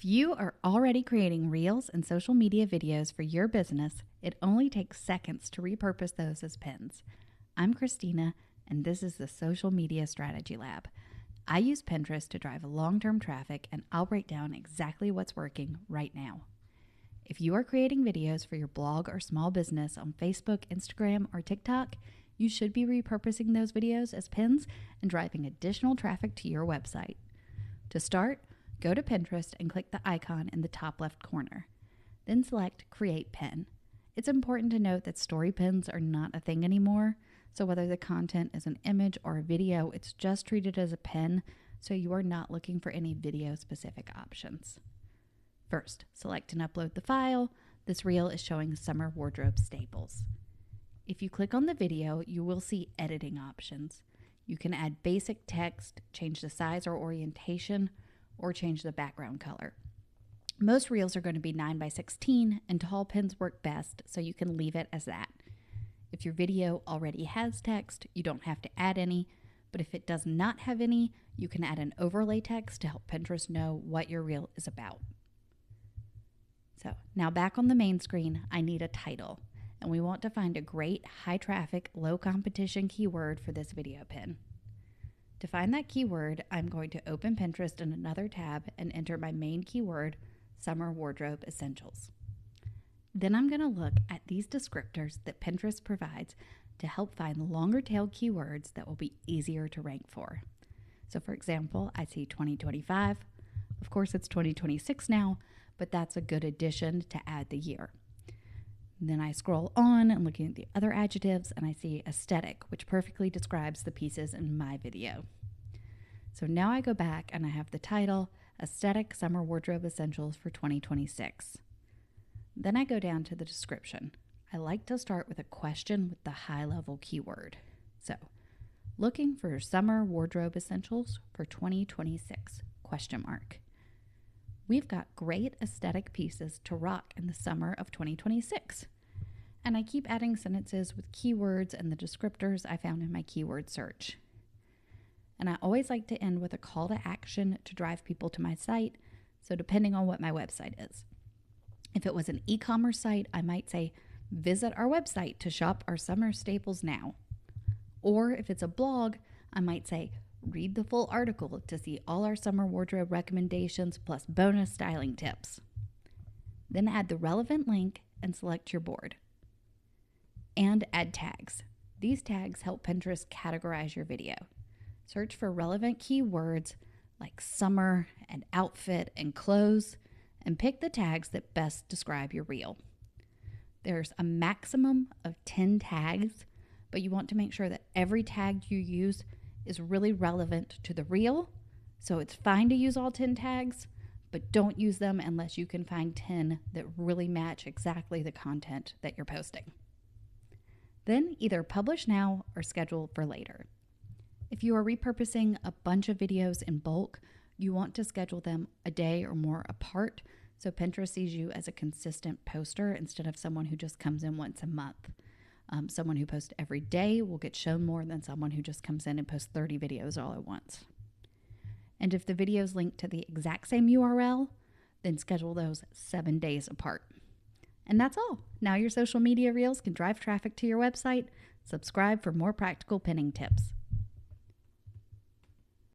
If you are already creating reels and social media videos for your business, it only takes seconds to repurpose those as pins. I'm Christina, and this is the Social Media Strategy Lab. I use Pinterest to drive long-term traffic, and I'll break down exactly what's working right now. If you are creating videos for your blog or small business on Facebook, Instagram, or TikTok, you should be repurposing those videos as pins and driving additional traffic to your website. To start, go to Pinterest and click the icon in the top left corner. Then select Create Pin. It's important to note that story pins are not a thing anymore, so whether the content is an image or a video, it's just treated as a pin, so you are not looking for any video-specific options. First, select and upload the file. This reel is showing summer wardrobe staples. If you click on the video, you will see editing options. You can add basic text, change the size or orientation, or change the background color. Most reels are going to be 9x16, and tall pins work best, so you can leave it as that. If your video already has text, you don't have to add any, but if it does not have any, you can add an overlay text to help Pinterest know what your reel is about. So now back on the main screen, I need a title, and we want to find a great high traffic, low competition keyword for this video pin. To find that keyword, I'm going to open Pinterest in another tab and enter my main keyword, Summer Wardrobe Essentials. Then I'm going to look at these descriptors that Pinterest provides to help find longer tail keywords that will be easier to rank for. So for example, I see 2025. Of course, it's 2026 now, but that's a good addition to add the year. Then I scroll on and looking at the other adjectives, and I see aesthetic, which perfectly describes the pieces in my video. So now I go back and I have the title, Aesthetic Summer Wardrobe Essentials for 2026. Then I go down to the description. I like to start with a question with the high-level keyword. So, looking for summer wardrobe essentials for 2026, ? We've got great aesthetic pieces to rock in the summer of 2026. And I keep adding sentences with keywords and the descriptors I found in my keyword search. And I always like to end with a call to action to drive people to my site, so depending on what my website is. If it was an e-commerce site, I might say, visit our website to shop our summer staples now. Or if it's a blog, I might say, read the full article to see all our summer wardrobe recommendations plus bonus styling tips. Then add the relevant link and select your board. And add tags. These tags help Pinterest categorize your video. Search for relevant keywords like summer and outfit and clothes, and pick the tags that best describe your reel. There's a maximum of 10 tags, but you want to make sure that every tag you use is really relevant to the reel. So it's fine to use all 10 tags, but don't use them unless you can find 10 that really match exactly the content that you're posting. Then either publish now or schedule for later. If you are repurposing a bunch of videos in bulk, you want to schedule them a day or more apart so Pinterest sees you as a consistent poster instead of someone who just comes in once a month. Someone who posts every day will get shown more than someone who just comes in and posts 30 videos all at once. And if the videos link to the exact same URL, then schedule those 7 days apart. And that's all. Now your social media reels can drive traffic to your website. Subscribe for more practical pinning tips.